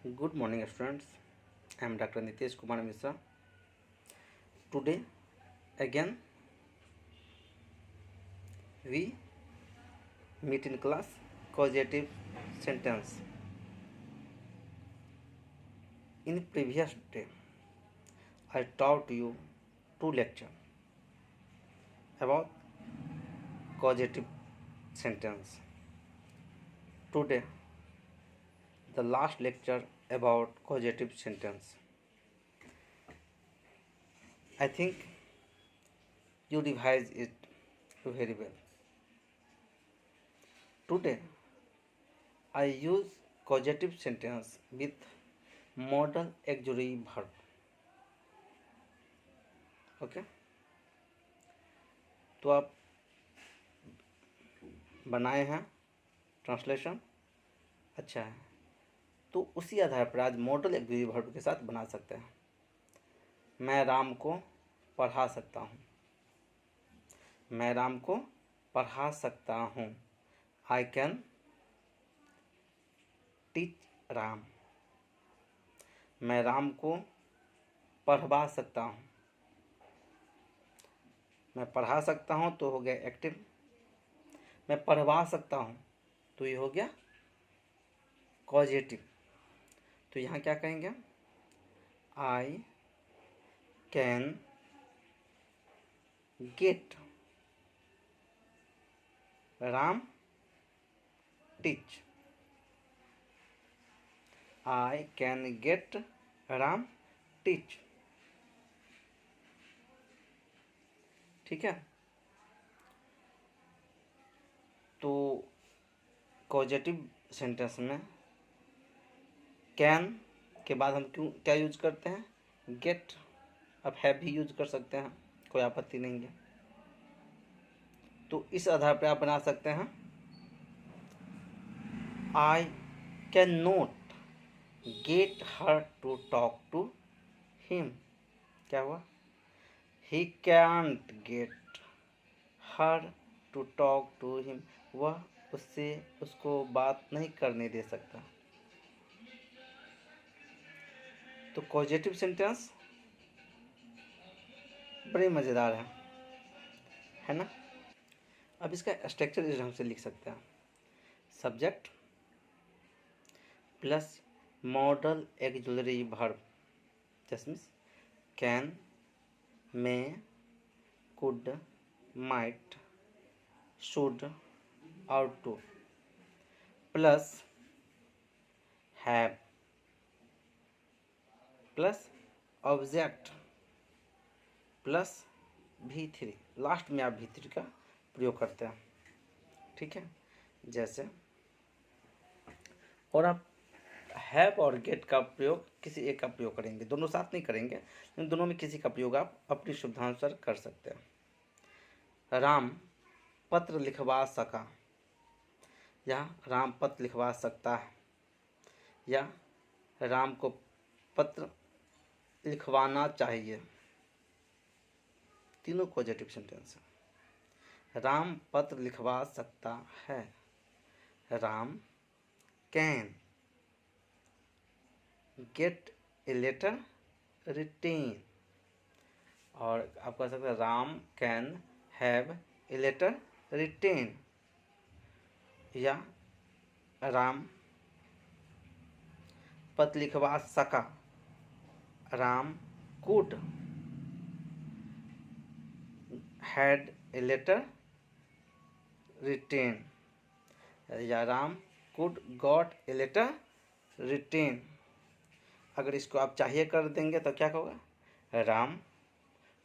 Good morning, students. I am Dr. Nitesh Kumar Mishra. Today, again, we meet in class causative sentence. In previous day, I taught you two lectures about causative sentence. Today, the last lecture about causative sentence. I think you revise it very well. Today, I use causative sentence with modal auxiliary verb. Okay तो आप बनाए हैं translation अच्छा है। तो उसी आधार पर आज मॉडल ऑक्सिलरी वर्ब के साथ बना सकते हैं। मैं राम को पढ़ा सकता हूँ। मैं राम को पढ़ा सकता हूँ। I can teach Ram. मैं राम को पढ़वा सकता हूँ। मैं पढ़ा सकता हूँ तो हो गया एक्टिव। मैं पढ़वा सकता हूँ तो ये हो गया कॉजेटिव। तो यहाँ क्या कहेंगे? I can get Ram teach. I can get Ram teach. ठीक है। तो कॉजेटिव सेंटेंस में कैन के बाद हम क्या यूज करते हैं? गेट। अब हैव भी यूज कर सकते हैं, कोई आपत्ति नहीं है। तो इस आधार पर आप बना सकते हैं I can not get her to talk to him. क्या हुआ? He can't get her to talk to him. वह उसको बात नहीं करने दे सकता। तो कॉजेटिव सेंटेंस बड़े मज़ेदार है ना। अब इसका स्ट्रक्चर इस ढंग से लिख सकते हैं। Subject plus modal auxiliary verb जिसमें can, may, could, might, should और to plus have plus object plus V3। Last में आप V3 का प्रयोग करते हैं। ठीक है। जैसे और आप हैव और गेट का प्रयोग किसी एक का प्रयोग करेंगे, दोनों साथ नहीं करेंगे, लेकिन दोनों में किसी का प्रयोग आप अपनी सुविधानुसार कर सकते हैं। राम पत्र लिखवा सका या राम पत्र लिखवा सकता है या राम को पत्र लिखवाना चाहिए। तीनों पॉजिटिव सेंटेंस है। राम पत्र लिखवा सकता है। Ram can get a letter written. और आप कह सकते हैं Ram can have a letter written या राम पत्र लिखवा सका। Ram could had a letter written या Ram could got a letter written. अगर इसको आप चाहिए कर देंगे तो क्या होगा? Ram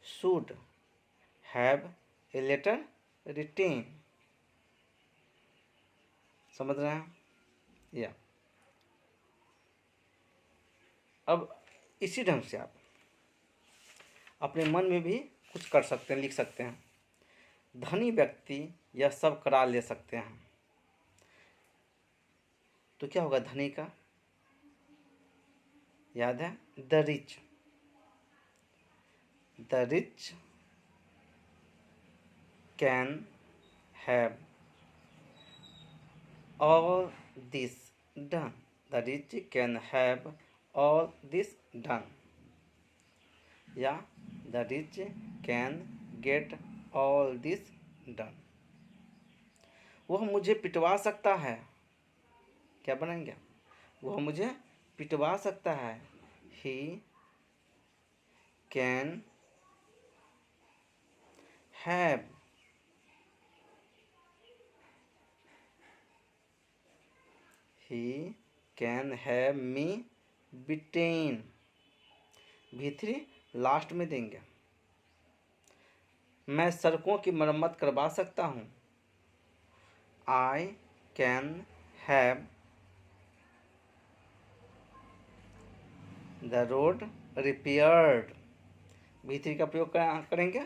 should have a letter written. समझ रहे हैं? या अब इसी ढंग से आप अपने मन में भी कुछ कर सकते हैं, लिख सकते हैं। धनी व्यक्ति यह सब करा ले सकते हैं। तो क्या होगा धनी का? याद है? The rich. The rich can have all this done. The rich can have all this done, या the rich can get all this done. वह मुझे पिटवा सकता है, क्या बनाएंगे? वह मुझे पिटवा सकता है। He can have he can have me bitten. V3 last में देंगे। मैं सड़कों की मरम्मत करवा सकता हूँ। I can have the road repaired. V3 का प्रयोग करेंगे,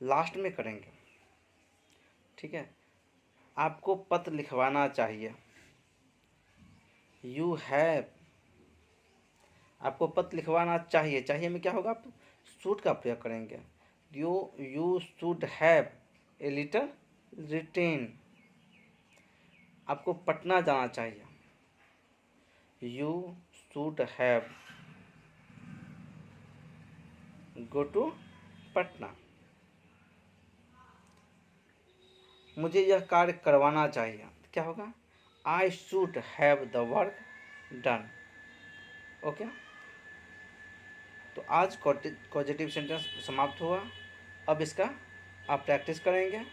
लास्ट में करेंगे। ठीक है। आपको पत्र लिखवाना चाहिए। यू हैव, आपको पत्र लिखवाना चाहिए। चाहिए में क्या होगा? आप शुड का प्रयोग करेंगे। You should have a letter written. आपको पटना जाना चाहिए। You should have go to Patna. मुझे यह कार्य करवाना चाहिए, क्या होगा? I should have the work done. Okay, तो आज पॉजिटिव सेंटेंस समाप्त हुआ। अब इसका आप प्रैक्टिस करेंगे,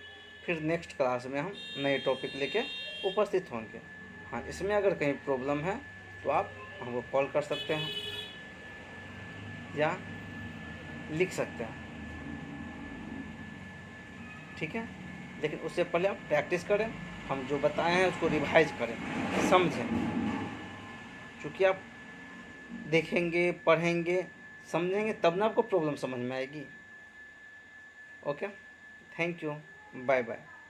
फिर नेक्स्ट क्लास में हम नए टॉपिक लेके उपस्थित होंगे। हाँ, इसमें अगर कहीं प्रॉब्लम है तो आप हमको कॉल कर सकते हैं या लिख सकते हैं। ठीक है, लेकिन उससे पहले आप प्रैक्टिस करें, हम जो बताए हैं उसको रिवाइज करें, समझें। क्योंकि आप देखेंगे, पढ़ेंगे, समझेंगे, तब ना आपको प्रॉब्लम समझ में आएगी। Okay, thank you, bye bye.